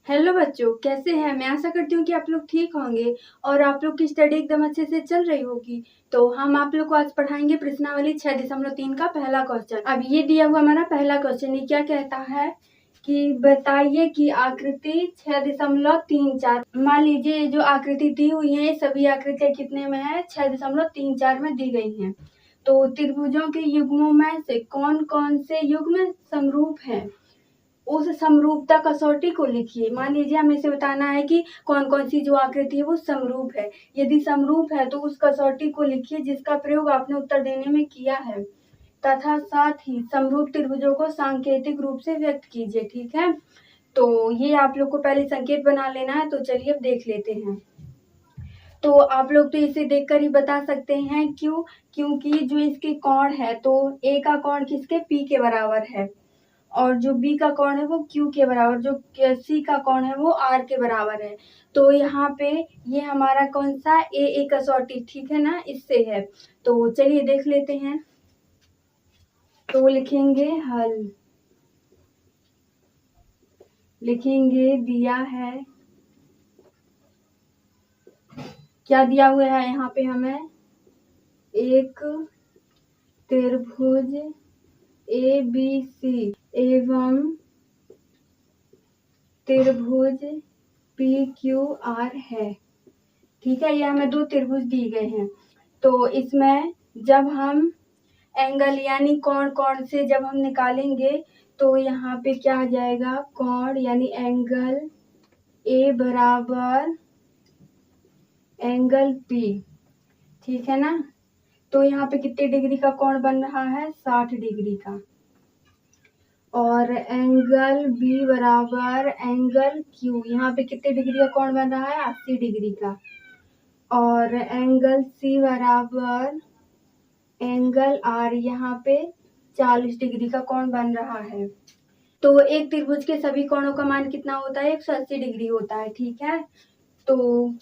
Hello बच्चों, कैसे हैं? मैं आशा करती हूँ कि आप लोग ठीक होंगे और आप लोग की स्टडी एकदम अच्छे से चल रही होगी। तो हम आप लोग को आज पढ़ाएंगे प्रश्नावली 6.3 का पहला क्वेश्चन। अब ये दिया हुआ हमारा पहला क्वेश्चन, ये क्या कहता है कि बताइए कि आकृति 6.34। मान लीजिए जो आकृति दी हुई है सभी आकृतियां कितने में है? 6.34 में दी गई हैं। तो त्रिभुजों के युग्मों में से कौन कौन से युग्म समरूप है, उस समरूपता कसौटी को लिखिए। मान लीजिए हमें इसे बताना है कि कौन कौन सी जो आकृति है वो समरूप है। यदि समरूप है तो उस कसौटी को लिखिए जिसका प्रयोग आपने उत्तर देने में किया है, तथा साथ ही समरूप त्रिभुजों को सांकेतिक रूप से व्यक्त कीजिए। ठीक है, तो ये आप लोग को पहले संकेत बना लेना है। तो चलिए अब देख लेते हैं। तो आप लोग तो इसे देखकर ही बता सकते हैं, क्यों? क्योंकि जो इसके कोण है तो ए का कोण किसके? पी के बराबर है, और जो बी का कोण है वो क्यू के बराबर, जो सी का कोण है वो आर के बराबर है। तो यहाँ पे ये हमारा कौन सा ए कसौटी, ठीक है ना, इससे है। तो चलिए देख लेते हैं। तो लिखेंगे हल, लिखेंगे दिया है, क्या दिया हुआ है यहाँ पे हमें? एक त्रिभुज ए बी सी एवं त्रिभुज पी क्यू आर है। ठीक है, ये हमें दो त्रिभुज दिए गए हैं। तो इसमें जब हम एंगल यानी कोण कोण से जब हम निकालेंगे तो यहाँ पे क्या आ जाएगा? कोण यानी एंगल ए बराबर एंगल पी, ठीक है ना। तो यहाँ पे कितने डिग्री का कोण बन रहा है? 60 डिग्री का। और एंगल बी बराबर एंगल क्यू, यहाँ पे कितने डिग्री का कोण बन रहा है? 80 डिग्री का। और एंगल सी बराबर एंगल आर, यहाँ पे 40 डिग्री का कोण बन रहा है। तो एक त्रिभुज के सभी कोणों का मान कितना होता है? 180 डिग्री होता है। ठीक है, तो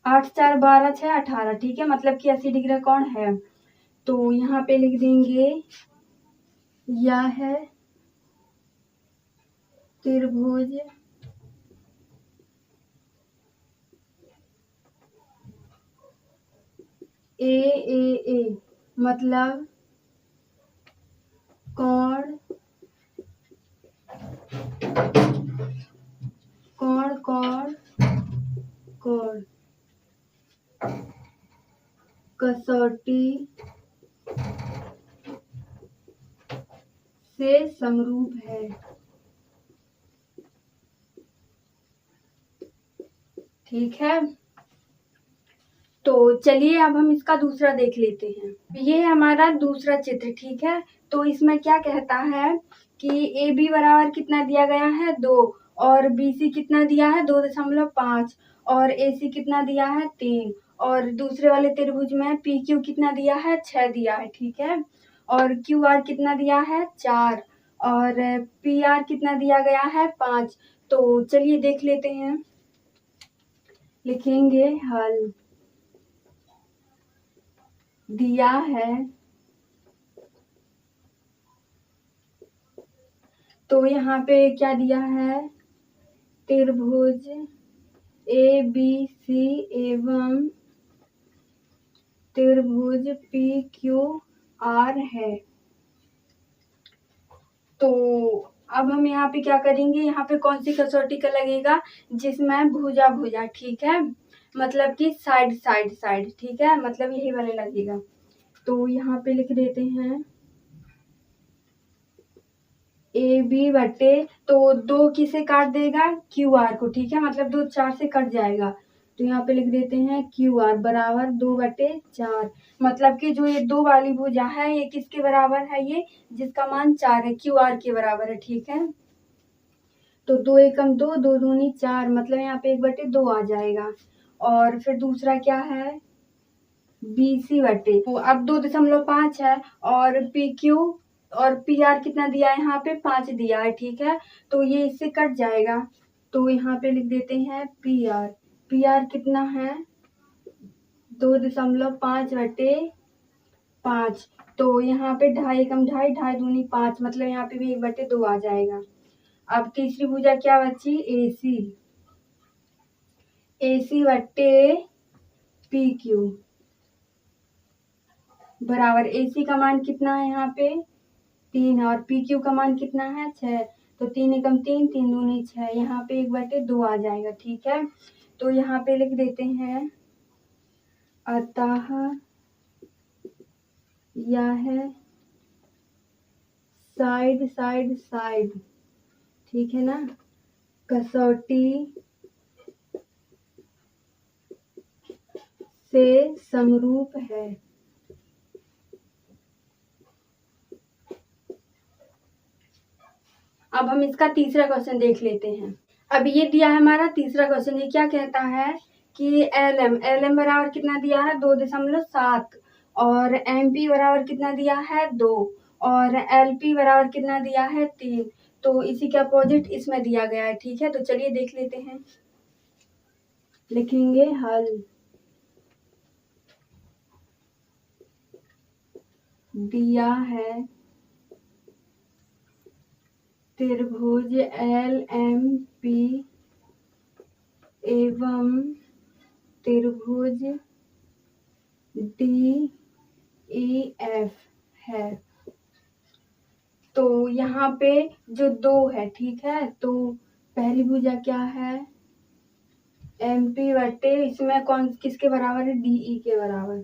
8 4 12 6 18, ठीक है, मतलब कि 80 डिग्री का कोण है। तो यहाँ पे लिख देंगे यह है त्रिभुज ए मतलब कोण कोण कोण कोण कसौटी से समरूप है। ठीक है, तो चलिए अब हम इसका दूसरा देख लेते हैं। ये हमारा दूसरा चित्र, ठीक है। तो इसमें क्या कहता है कि ए बी बराबर कितना दिया गया है? 2, और बी सी कितना दिया है? 2.5, और ए सी कितना दिया है? 3, और दूसरे वाले त्रिभुज में पी क्यू कितना दिया है? 6 दिया है, ठीक है। और क्यू आर कितना दिया है? 4, और पी आर कितना दिया गया है? 5। तो चलिए देख लेते हैं, लिखेंगे हल, दिया है। तो यहाँ पे क्या दिया है? त्रिभुज ए बी सी एवं त्रिभुज पी क्यू आर है। तो अब हम यहाँ पे क्या करेंगे? यहाँ पे कौन सी कसौटी का लगेगा? जिसमें भुजा भुजा, ठीक है, मतलब कि साइड साइड साइड, ठीक है, मतलब यही वाले लगेगा। तो यहाँ पे लिख देते हैं ए बी बटे, तो 2 किसे काट देगा? क्यू आर को, ठीक है, मतलब 2 4 से कट जाएगा। तो यहाँ पे लिख देते हैं क्यू आर बराबर 2/4, मतलब कि जो ये 2 वाली भुजा है ये किसके बराबर है? ये जिसका मान 4 है, क्यू आर के बराबर है, ठीक है। तो 2 एकम 2, 2 दूनी 4, मतलब यहाँ पे 1/2 आ जाएगा। और फिर दूसरा क्या है? बी सी बटे, तो अब 2.5 है, और पी क्यू और पी आर कितना दिया है? यहाँ पे 5 दिया है, ठीक है, तो ये इससे कट जाएगा। तो यहाँ पे लिख देते हैं पी आर, पी आर कितना है? 2.5/5। तो यहाँ पे 2.5 एकम 2.5, 2.5 दूनी 5, मतलब यहाँ पे भी 1/2 आ जाएगा। अब तीसरी भुजा क्या बची, AC, AC बट्टे PQ बराबर AC का मान कितना है यहाँ पे 3 और PQ का मान कितना है 6, तो 3 एकम 3, 3 दूनी 6, यहाँ पे 1/2 आ जाएगा। ठीक है, तो यहाँ पे लिख देते हैं अतः यह साइड साइड साइड, ठीक है ना, कसौटी से समरूप है। अब हम इसका तीसरा क्वेश्चन देख लेते हैं। अब ये दिया है हमारा तीसरा क्वेश्चन, ये क्या कहता है कि LM बराबर कितना दिया है 2.7 और MP बराबर कितना दिया है 2 और LP बराबर कितना दिया है 3, तो इसी के अपोजिट इसमें दिया गया है। ठीक है, तो चलिए देख लेते हैं, लिखेंगे हल। दिया है त्रिभुज LMP एवं त्रिभुज DEF है, तो यहाँ पे जो 2 है, ठीक है, तो पहली भुजा क्या है MP बटे इसमें कौन किसके बराबर है DE के बराबर,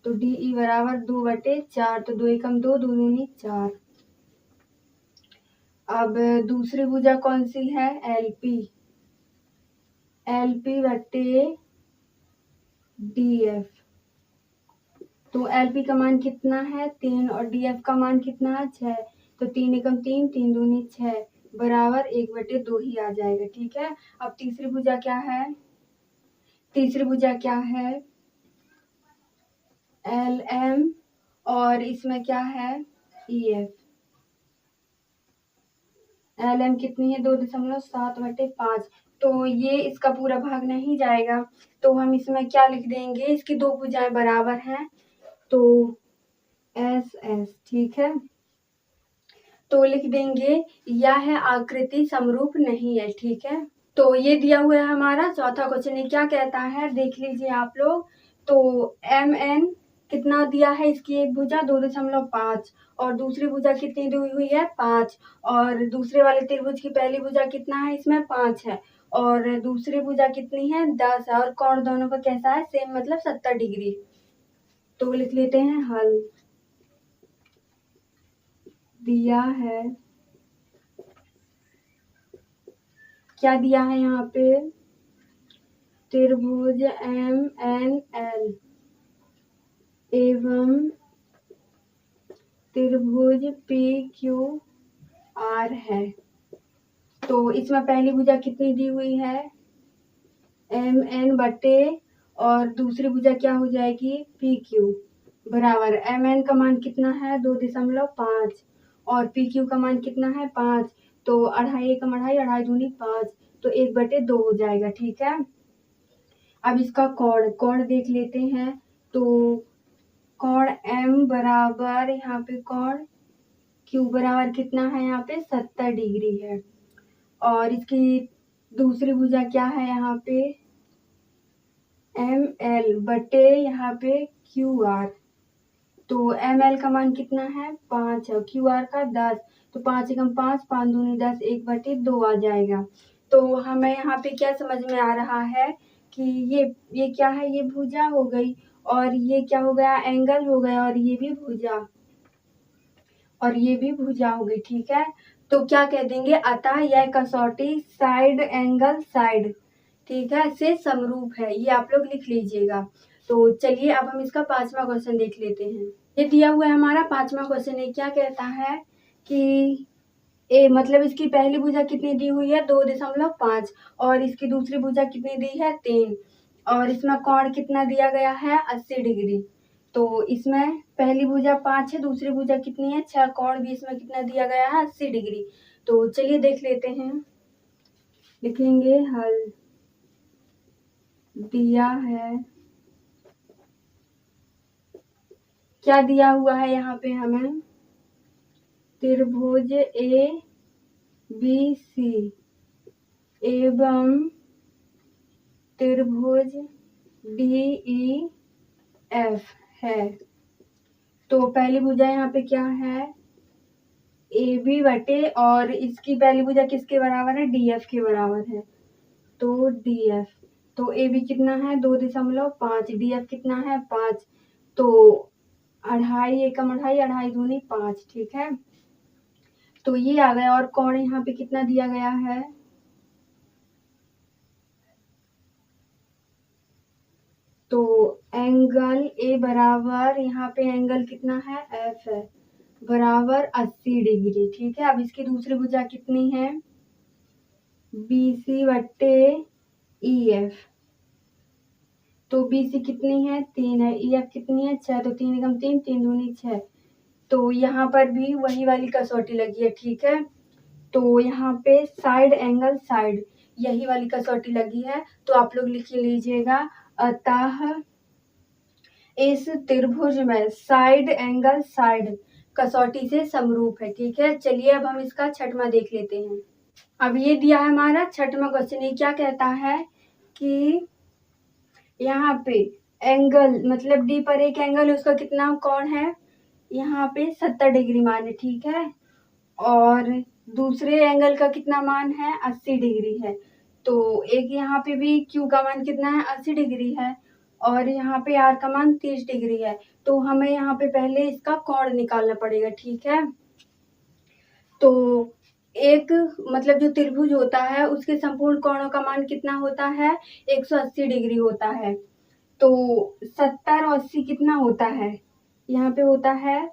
तो DE बराबर 2/4, तो 2 एकम 2, 2 दूनी 4। अब दूसरी भुजा कौन सी है LP बटे DF, तो LP का मान कितना है 3 और DF का मान कितना है 6, तो 3 एकम 3, 3 दूनी 6 बराबर 1/2 ही आ जाएगा। ठीक है, अब तीसरी भुजा क्या है, तीसरी भुजा क्या है LM और इसमें क्या है EF। LM कितनी है 2.7/5, तो ये इसका पूरा भाग नहीं जाएगा, तो हम इसमें क्या लिख देंगे, इसकी 2 भुजाएं बराबर हैं, तो SS। ठीक है, तो लिख देंगे यह आकृति समरूप नहीं है। ठीक है, तो ये दिया हुआ है हमारा चौथा क्वेश्चन, ये क्या कहता है देख लीजिए आप लोग। तो MN कितना दिया है, इसकी एक भुजा 2.5 और दूसरी भुजा कितनी दी हुई है 5, और दूसरे वाले त्रिभुज की पहली भुजा कितना है इसमें 5 है और दूसरी भुजा कितनी है 10 है, और कोण दोनों का कैसा है सेम, मतलब 70 डिग्री। तो लिख लेते हैं हल। दिया है, क्या दिया है यहाँ पे त्रिभुज MNL एवं त्रिभुज PQR है, तो इसमें पहली भुजा कितनी दी हुई है MN बटे और दूसरी भुजा क्या हो जाएगी PQ बराबर MN का मान कितना है 2.5 और PQ का मान कितना है 5, तो 2.5 एकम 2.5, 2.5 दूनी 5, तो 1/2 हो जाएगा। ठीक है, अब इसका कोण देख लेते हैं, तो कोण M बराबर यहाँ पे कोण Q बराबर कितना है यहाँ पे 70 डिग्री है, और इसकी दूसरी भुजा क्या है यहाँ पे ML बटे यहाँ पे QR, तो ML का मान कितना है 5 है, QR का 10, तो 5 एकम 5, 5 दूनी 10, 1/2 आ जाएगा। तो हमें यहाँ पे क्या समझ में आ रहा है कि ये क्या है, ये भुजा हो गई और ये क्या हो गया एंगल हो गया, और ये भी भुजा और ये भी भुजा हो गई। ठीक है, तो क्या कह देंगे अतः यह कसौटी साइड एंगल साइड, ठीक है, से समरूप है, ये आप लोग लिख लीजिएगा। तो चलिए अब हम इसका 5वां क्वेश्चन देख लेते हैं। ये दिया हुआ है हमारा 5वां क्वेश्चन, ये क्या कहता है कि मतलब इसकी पहली भुजा कितनी दी हुई है 2.5 और इसकी दूसरी भुजा कितनी दी है 3, और इसमें कोण कितना दिया गया है 80 डिग्री, तो इसमें पहली भुजा 5 है, दूसरी भुजा कितनी है 6, कोण भी इसमें कितना दिया गया है 80 डिग्री। तो चलिए देख लेते हैं, लिखेंगे हल। दिया है, क्या दिया हुआ है यहाँ पे हमें त्रिभुज BC एवं त्रिभुज DEF है। तो पहली भुजा यहाँ पे क्या है, AB बटे, और इसकी पहली भुजा किसके बराबर है, DF के बराबर है। तो DF, तो AB कितना है 2.5, DF कितना है 5, तो 2.5 एकम 2.5, 2.5 दूनी 5, ठीक है। तो ये आ गया। और कोण यहाँ पे कितना दिया गया है, तो एंगल A बराबर, यहाँ पे एंगल कितना है F है, बराबर 80 डिग्री, ठीक है। अब इसकी दूसरी भुजा कितनी है, BC बट्टे EF, तो BC कितनी है 3 है, EF कितनी है 6, तो 3 एकम 3, 3 दूनी 6, तो यहाँ पर भी वही वाली कसौटी लगी है, ठीक है। तो यहाँ पे साइड एंगल साइड, यही वाली कसौटी लगी है, तो आप लोग लिख लीजिएगा, अतः इस त्रिभुज में साइड एंगल साइड कसौटी से समरूप है, ठीक है। चलिए अब हम इसका छठवां देख लेते हैं। अब ये दिया है हमारा छठवां क्वेश्चन। ये क्या कहता है कि यहाँ पे एंगल, मतलब D पर एक एंगल, उसका कितना कोण है, यहाँ पे 70 डिग्री मान है, ठीक है। और दूसरे एंगल का कितना मान है, 80 डिग्री है। तो एक यहाँ पे भी Q का मान कितना है, 80 डिग्री है, और यहाँ पे R का मान 30 डिग्री है। तो हमें यहाँ पे पहले इसका कोण निकालना पड़ेगा, ठीक है। तो एक, मतलब जो त्रिभुज होता है उसके संपूर्ण कोणों का मान कितना होता है, 180 डिग्री होता है। तो 70 और 80 कितना होता है, यहाँ पे होता है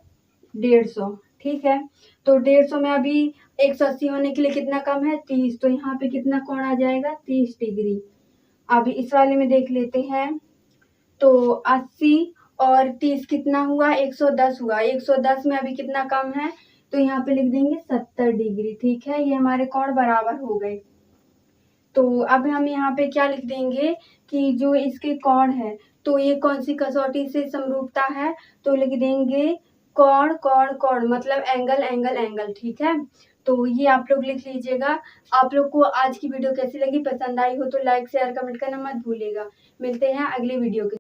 150, ठीक है। तो 150 में अभी 180 होने के लिए कितना कम है, 30, तो यहाँ पे कितना कोण आ जाएगा, 30 डिग्री। अभी इस वाले में देख लेते हैं, तो 80 और 30 कितना हुआ, 110 हुआ। 110 में अभी कितना कम है, तो यहाँ पे लिख देंगे 70 डिग्री, ठीक है। ये हमारे कोण बराबर हो गए। तो अब हम यहाँ पे क्या लिख देंगे कि जो इसके कोण है, तो ये कौन सी कसौटी से समरूपता है, तो लिख देंगे कोण कोण कोण, मतलब एंगल एंगल एंगल, ठीक है। तो ये आप लोग लिख लीजिएगा। आप लोग को आज की वीडियो कैसी लगी, पसंद आई हो तो लाइक शेयर कमेंट करना मत भूलिएगा। मिलते हैं अगले वीडियो के